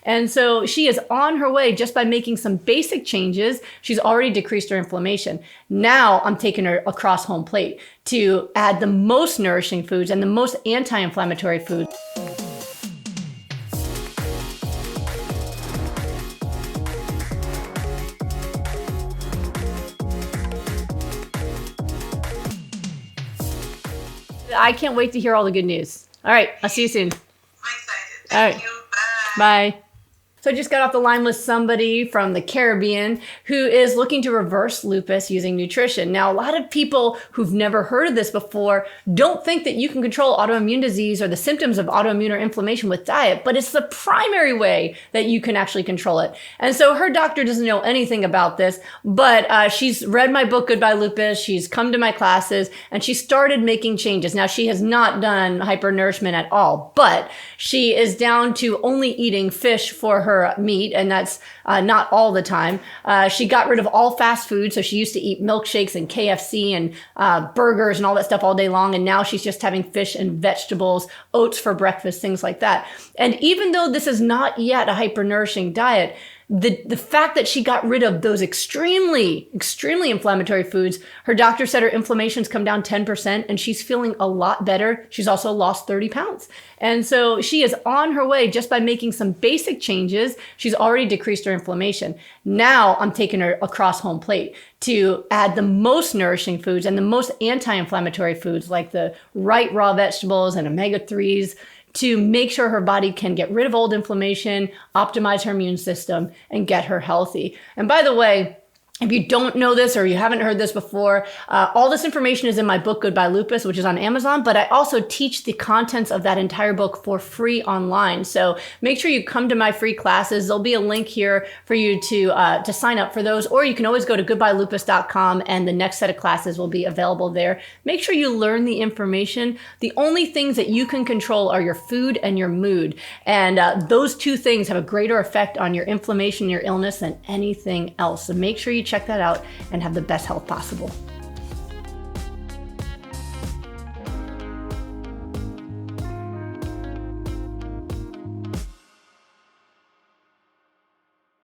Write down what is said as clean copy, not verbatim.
And so she is on her way just by making some basic changes. She's already decreased her inflammation. Now I'm taking her across home plate to add the most nourishing foods and the most anti-inflammatory foods. I can't wait to hear all the good news. All right, I'll see you soon. I'm excited. All Thank right. you. Bye. Bye. So I just got off the line with somebody from the Caribbean who is looking to reverse lupus using nutrition. Now, a lot of people who've never heard of this before don't think that you can control autoimmune disease or the symptoms of autoimmune or inflammation with diet, but it's the primary way that you can actually control it. And so her doctor doesn't know anything about this, but she's read my book, Goodbye Lupus. She's come to my classes and she started making changes. Now, she has not done hypernourishment at all, but she is down to only eating fish for her meat, and that's not all the time. She got rid of all fast food, so she used to eat milkshakes and KFC and burgers and all that stuff all day long, and now she's just having fish and vegetables, oats for breakfast, things like that. And even though this is not yet a hypernourishing diet, the fact that she got rid of those extremely inflammatory foods, her doctor said her inflammation's come down 10% and she's feeling a lot better. She's also lost 30 pounds. And so she is on her way just by making some basic changes. She's already decreased her inflammation. Now I'm taking her across home plate to add the most nourishing foods and the most anti-inflammatory foods like the right raw vegetables and omega-3s, to make sure her body can get rid of old inflammation, optimize her immune system, and get her healthy. And by the way, if you don't know this or you haven't heard this before, all this information is in my book, Goodbye Lupus, which is on Amazon, but I also teach the contents of that entire book for free online. So make sure you come to my free classes. There'll be a link here for you to sign up for those, or you can always go to goodbyelupus.com and the next set of classes will be available there. Make sure you learn the information. The only things that you can control are your food and your mood. And those two things have a greater effect on your inflammation, your illness than anything else. So make sure you check that out and have the best health possible.